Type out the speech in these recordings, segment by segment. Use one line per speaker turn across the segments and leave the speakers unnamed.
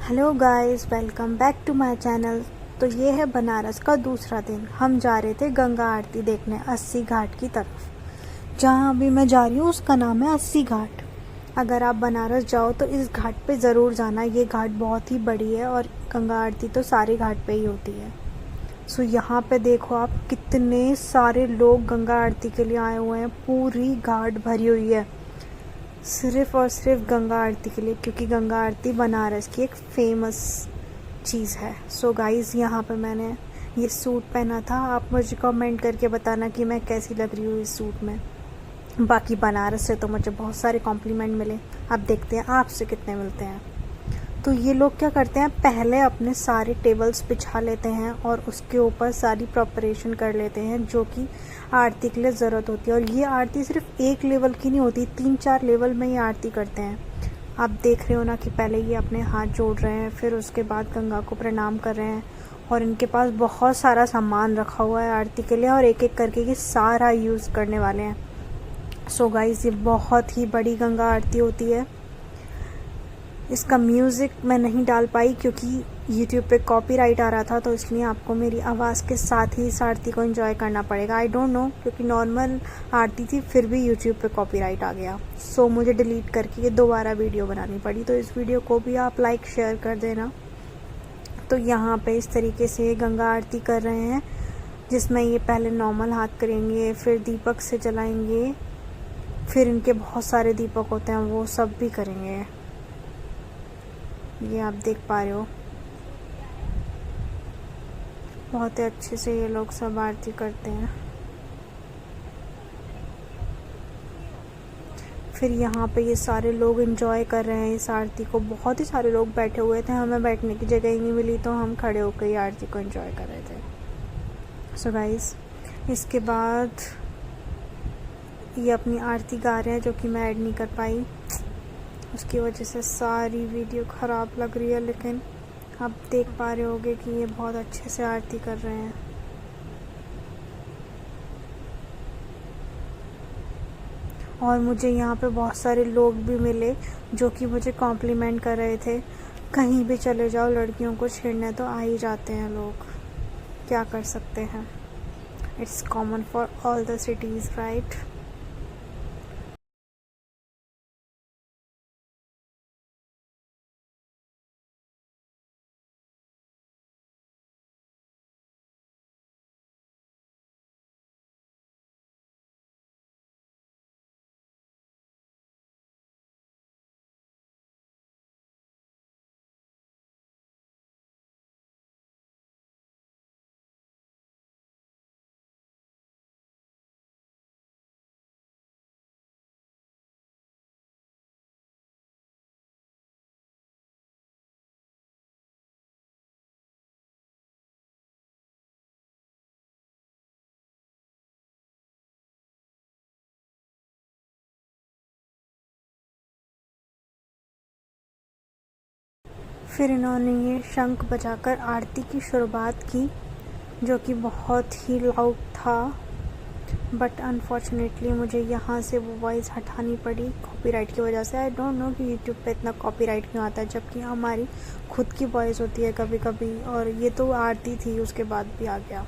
Hello guys, welcome back to my channel. तो ये है बनारस का दूसरा दिन। हम जा रहे थे गंगा आरती देखने अस्सी घाट की तरफ। जहाँ अभी मैं जा रही हूँ उसका नाम है अस्सी घाट। अगर आप बनारस जाओ तो इस घाट पे ज़रूर जाना। ये घाट बहुत ही बड़ी है और गंगा आरती तो सारे घाट पे ही होती है। सो यहाँ पे देखो आप, कितने सारे लोग गंगा आरती के लिए आए हुए हैं। पूरी घाट भरी हुई है सिर्फ़ और सिर्फ गंगा आरती के लिए, क्योंकि गंगा आरती बनारस की एक फेमस चीज़ है। सो गाइज़, यहाँ पे मैंने ये सूट पहना था। आप मुझे कमेंट करके बताना कि मैं कैसी लग रही हूँ इस सूट में। बाकी बनारस से तो मुझे बहुत सारे कॉम्प्लीमेंट मिले। अब देखते हैं आपसे कितने मिलते हैं। तो ये लोग क्या करते हैं, पहले अपने सारे टेबल्स बिछा लेते हैं और उसके ऊपर सारी प्रिपरेशन कर लेते हैं जो कि आरती के लिए ज़रूरत होती है। और ये आरती सिर्फ एक लेवल की नहीं होती, 3-4 लेवल में ये आरती करते हैं। आप देख रहे हो ना कि पहले ये अपने हाथ जोड़ रहे हैं, फिर उसके बाद गंगा को प्रणाम कर रहे हैं। और इनके पास बहुत सारा सामान रखा हुआ है आरती के लिए, और एक एक करके ये सारा यूज़ करने वाले हैं। सो गाइस, ये बहुत ही बड़ी गंगा आरती होती है। इसका म्यूज़िक मैं नहीं डाल पाई क्योंकि YouTube पे कॉपीराइट आ रहा था, तो इसलिए आपको मेरी आवाज़ के साथ ही इस आरती को एंजॉय करना पड़ेगा। आई डोंट नो, क्योंकि नॉर्मल आरती थी फिर भी YouTube पे कॉपीराइट आ गया। सो मुझे डिलीट करके ये दोबारा वीडियो बनानी पड़ी। तो इस वीडियो को भी आप लाइक शेयर कर देना। तो यहाँ पे इस तरीके से गंगा आरती कर रहे हैं, जिसमें ये पहले नॉर्मल हाथ करेंगे, फिर दीपक से जलाएंगे, फिर इनके बहुत सारे दीपक होते हैं वो सब भी करेंगे। ये आप देख पा रहे हो, बहुत ही अच्छे से ये लोग सब आरती करते हैं। फिर यहाँ पे ये सारे लोग एंजॉय कर रहे हैं इस आरती को। बहुत ही सारे लोग बैठे हुए थे, हमें बैठने की जगह ही नहीं मिली, तो हम खड़े होकर ये आरती को एंजॉय कर रहे थे। सो गाइस, इसके बाद ये अपनी आरती गा रहे हैं, जो कि मैं ऐड नहीं कर पाई। उसकी वजह से सारी वीडियो ख़राब लग रही है, लेकिन आप देख पा रहे होगे कि ये बहुत अच्छे से आरती कर रहे हैं। और मुझे यहाँ पे बहुत सारे लोग भी मिले जो कि मुझे कॉम्प्लीमेंट कर रहे थे। कहीं भी चले जाओ, लड़कियों को छेड़ने तो आ ही जाते हैं लोग, क्या कर सकते हैं। It's common for all the cities, right. फिर इन्होंने ये शंख बजाकर आरती की शुरुआत की, जो कि बहुत ही लाउड था। बट अनफॉर्चुनेटली मुझे यहाँ से वो वॉइस हटानी पड़ी कॉपीराइट की वजह से। आई डोंट नो कि यूट्यूब पे इतना कॉपीराइट क्यों आता है, जबकि हमारी खुद की वॉइस होती है कभी कभी। और ये तो आरती थी, उसके बाद भी आ गया।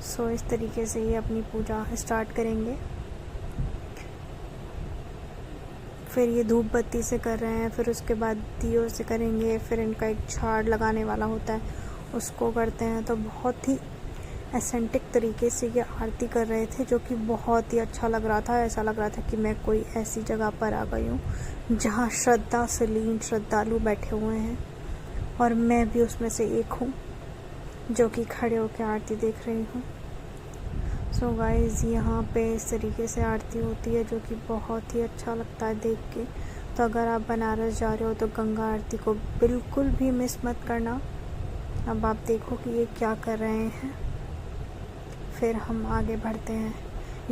सो इस तरीके से ये अपनी पूजा स्टार्ट करेंगे। फिर ये धूप बत्ती से कर रहे हैं, फिर उसके बाद दियों से करेंगे, फिर इनका एक झाड़ लगाने वाला होता है उसको करते हैं। तो बहुत ही एसेंटिक तरीके से ये आरती कर रहे थे, जो कि बहुत ही अच्छा लग रहा था। ऐसा लग रहा था कि मैं कोई ऐसी जगह पर आ गई हूँ जहाँ श्रद्धा से लीन श्रद्धालु बैठे हुए हैं, और मैं भी उसमें से एक हूँ जो कि खड़े होकर आरती देख रही हूँ। सो गाइज़, यहाँ पे इस तरीके से आरती होती है, जो कि बहुत ही अच्छा लगता है देख के। तो अगर आप बनारस जा रहे हो तो गंगा आरती को बिल्कुल भी मिस मत करना। अब आप देखो कि ये क्या कर रहे हैं, फिर हम आगे बढ़ते हैं।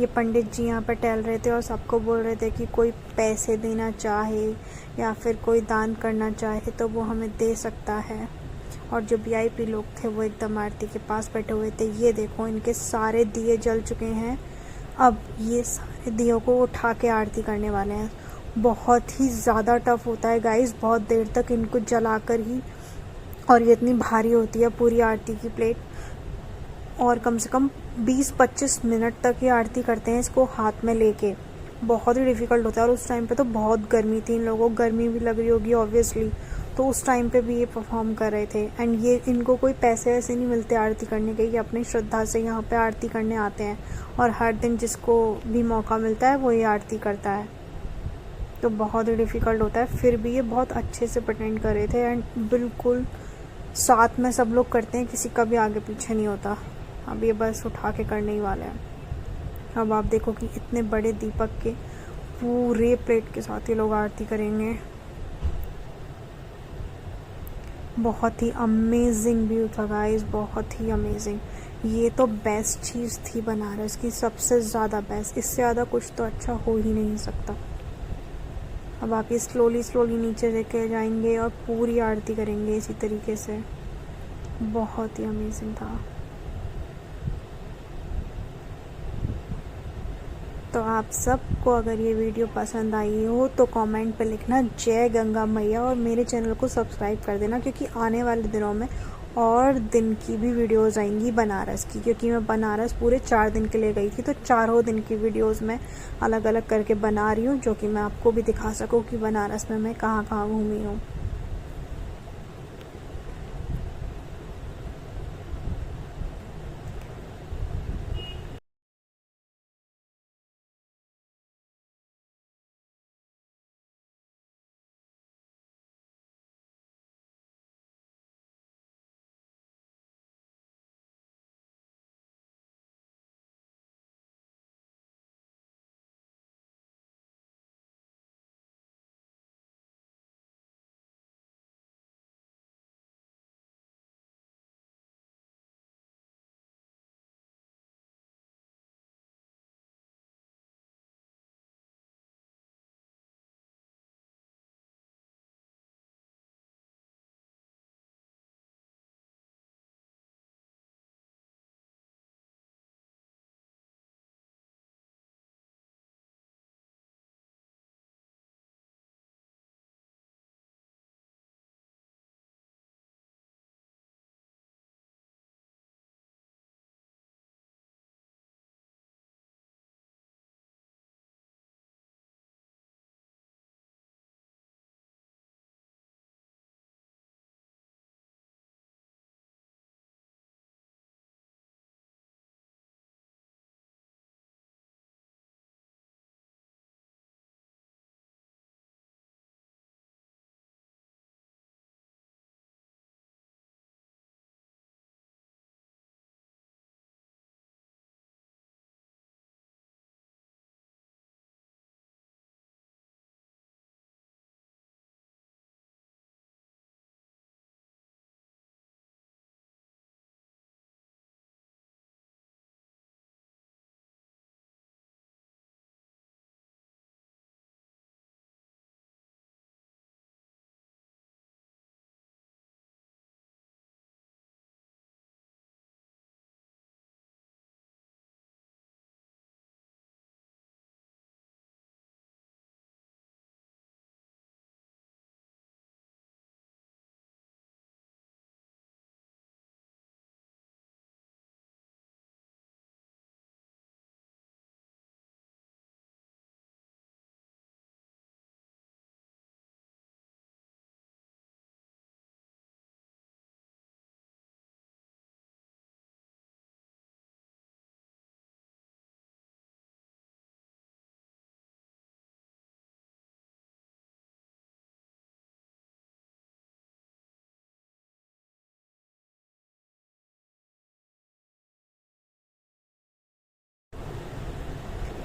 ये पंडित जी यहाँ पर टहल रहे थे और सबको बोल रहे थे कि कोई पैसे देना चाहे या फिर कोई दान करना चाहे तो वो हमें दे सकता है। और जो VIP लोग थे वो एकदम आरती के पास बैठे हुए थे। ये देखो, इनके सारे दिए जल चुके हैं। अब ये सारे दियों को उठा के आरती करने वाले हैं। बहुत ही ज़्यादा टफ होता है गाइस, बहुत देर तक इनको जलाकर ही, और ये इतनी भारी होती है पूरी आरती की प्लेट, और कम से कम 20-25 मिनट तक ये आरती करते हैं इसको हाथ में लेके। बहुत ही डिफ़िकल्ट होता है, और उस टाइम पे तो बहुत गर्मी थी, इन लोगों को गर्मी भी लग रही होगी ऑब्वियसली, तो उस टाइम पे भी ये परफॉर्म कर रहे थे। एंड ये इनको कोई पैसे ऐसे नहीं मिलते आरती करने के, ये अपनी श्रद्धा से यहाँ पे आरती करने आते हैं, और हर दिन जिसको भी मौका मिलता है वो ये आरती करता है। तो बहुत ही डिफ़िकल्ट होता है, फिर भी ये बहुत अच्छे से अटेंड कर रहे थे, एंड बिल्कुल साथ में सब लोग करते हैं, किसी का भी आगे पीछे नहीं होता। अब ये बस उठा के करने ही वाले हैं। अब आप देखो कि इतने बड़े दीपक के पूरे प्लेट के साथ ये लोग आरती करेंगे। बहुत ही अमेजिंग व्यू था गाइस, बहुत ही अमेजिंग। ये तो बेस्ट चीज़ थी बनारस की, सबसे ज़्यादा बेस्ट, इससे ज़्यादा कुछ तो अच्छा हो ही नहीं सकता। अब आप ये स्लोली स्लोली नीचे लेके जाएंगे और पूरी आरती करेंगे इसी तरीके से। बहुत ही अमेजिंग था। तो आप सबको अगर ये वीडियो पसंद आई हो तो कमेंट पे लिखना जय गंगा मैया, और मेरे चैनल को सब्सक्राइब कर देना, क्योंकि आने वाले दिनों में और दिन की भी वीडियोस आएंगी बनारस की, क्योंकि मैं बनारस पूरे 4 दिन के लिए गई थी, तो चारों दिन की वीडियोस मैं अलग अलग करके बना रही हूँ, जो कि मैं आपको भी दिखा सकूँ कि बनारस में मैं कहाँ कहाँ घूमी हूँ।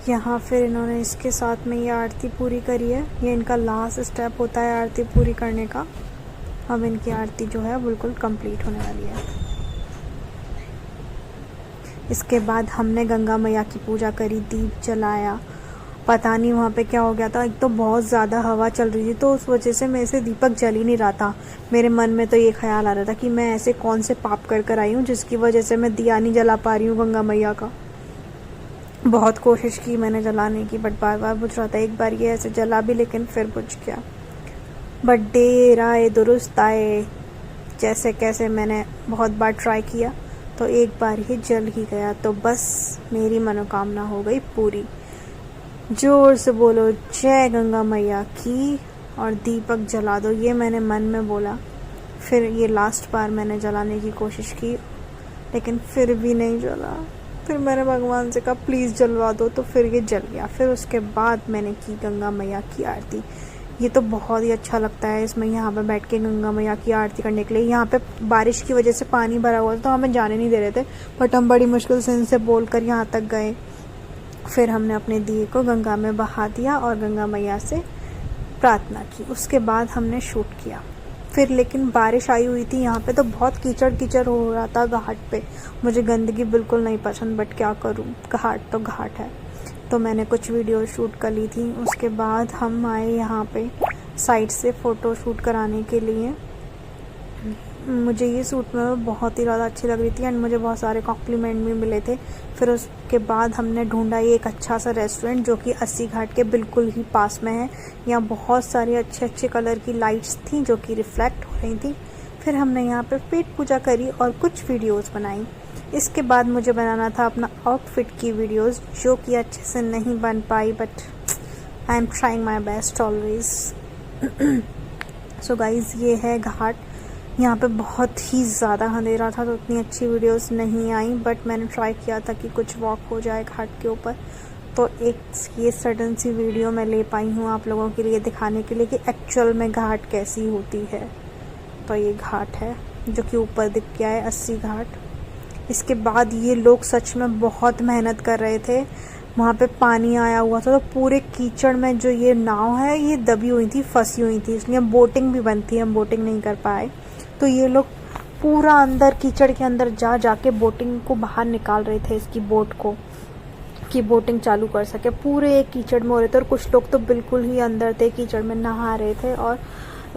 यहाँ फिर इन्होंने इसके साथ में ये आरती पूरी करी है, ये इनका लास्ट स्टेप होता है आरती पूरी करने का। अब इनकी आरती जो है बिल्कुल कंप्लीट होने वाली है। इसके बाद हमने गंगा मैया की पूजा करी, दीप जलाया। पता नहीं वहाँ पे क्या हो गया था, एक तो बहुत ज़्यादा हवा चल रही थी, तो उस वजह से मेरे से दीपक जल ही नहीं रहा था। मेरे मन में तो ये ख्याल आ रहा था कि मैं ऐसे कौन से पाप कर कर आई हूँ जिसकी वजह से मैं दिया नहीं जला पा रही हूँ गंगा मैया का। बहुत कोशिश की मैंने जलाने की, बट बार बार बुझ रहा था। एक बार ये ऐसे जला भी, लेकिन फिर बुझ गया। बट देर आए दुरुस्त आए, जैसे कैसे मैंने बहुत बार ट्राई किया, तो एक बार ही जल ही गया। तो बस मेरी मनोकामना हो गई पूरी। जोर से बोलो जय गंगा मैया की, और दीपक जला दो, ये मैंने मन में बोला। फिर ये लास्ट बार मैंने जलाने की कोशिश की, लेकिन फिर भी नहीं जला। फिर मैंने भगवान से कहा प्लीज़ जलवा दो, तो फिर ये जल गया। फिर उसके बाद मैंने की गंगा मैया की आरती। ये तो बहुत ही अच्छा लगता है इसमें, यहाँ पे बैठ के गंगा मैया की आरती करने के लिए। यहाँ पे बारिश की वजह से पानी भरा हुआ था, तो हमें जाने नहीं दे रहे थे, बट हम बड़ी मुश्किल से इनसे बोल कर यहाँ तक गए। फिर हमने अपने दिए को गंगा में बहा दिया और गंगा मैया से प्रार्थना की। उसके बाद हमने शूट किया। फिर लेकिन बारिश आई हुई थी यहाँ पे, तो बहुत कीचड़ कीचड़ हो रहा था घाट पे। मुझे गंदगी बिल्कुल नहीं पसंद, बट क्या करूँ, घाट तो घाट है। तो मैंने कुछ वीडियो शूट कर ली थी। उसके बाद हम आए यहाँ पे साइड से फ़ोटो शूट कराने के लिए। मुझे ये सूट में बहुत ही ज़्यादा अच्छी लग रही थी, एंड मुझे बहुत सारे कॉम्प्लीमेंट भी मिले थे। फिर उसके बाद हमने ढूंढा ये एक अच्छा सा रेस्टोरेंट, जो कि अस्सी घाट के बिल्कुल ही पास में है। यहाँ बहुत सारी अच्छे अच्छे कलर की लाइट्स थी जो कि रिफ्लेक्ट हो रही थी। फिर हमने यहाँ पे पेट पूजा करी और कुछ वीडियोस बनाई। इसके बाद मुझे बनाना था अपना आउटफिट की वीडियोस, जो कि अच्छे से नहीं बन पाई, but I am trying my best always. So guys, ये है घाट। यहाँ पे बहुत ही ज़्यादा अंधेरा था, तो उतनी अच्छी वीडियोस नहीं आई, बट मैंने ट्राई किया था कि कुछ वॉक हो जाए घाट के ऊपर। तो एक ये सडन सी वीडियो मैं ले पाई हूँ आप लोगों के लिए दिखाने के लिए कि एक्चुअल में घाट कैसी होती है। तो ये घाट है जो कि ऊपर दिख गया है, अस्सी घाट। इसके बाद ये लोग सच में बहुत मेहनत कर रहे थे। वहाँ पे पानी आया हुआ था, तो पूरे कीचड़ में जो ये नाव है ये दबी हुई थी, फंसी हुई थी, इसलिए बोटिंग भी बंद थी, हम बोटिंग नहीं कर पाए। तो ये लोग पूरा अंदर कीचड़ के अंदर जा जाके बोटिंग को बाहर निकाल रहे थे, इसकी बोट को, कि बोटिंग चालू कर सके। पूरे एक कीचड़ में हो रहे थे, और कुछ लोग तो बिल्कुल ही अंदर थे, कीचड़ में नहा रहे थे और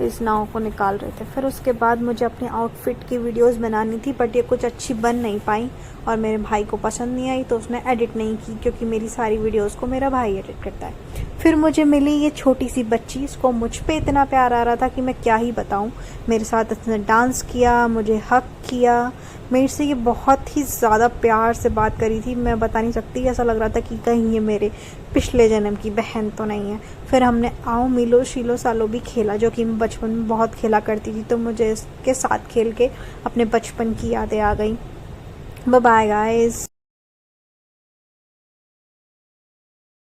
इस नाव को निकाल रहे थे। फिर उसके बाद मुझे अपने आउटफिट की वीडियोस बनानी थी, बट ये कुछ अच्छी बन नहीं पाई और मेरे भाई को पसंद नहीं आई, तो उसने एडिट नहीं की, क्योंकि मेरी सारी वीडियोस को मेरा भाई एडिट करता है। फिर मुझे मिली ये छोटी सी बच्ची, इसको मुझ पे इतना प्यार आ रहा था कि मैं क्या ही बताऊं। मेरे साथ इसने डांस किया, मुझे हक किया, मेरे से ये बहुत ही ज़्यादा प्यार से बात करी थी। मैं बता नहीं सकती, ऐसा लग रहा था कि कहीं ये मेरे पिछले जन्म की बहन तो नहीं है। फिर हमने आओ मिलो शीलो सालो भी खेला, जो कि मैं बचपन में बहुत खेला करती थी, तो मुझे इसके साथ खेल के अपने बचपन की यादें आ गई। Bye bye guys.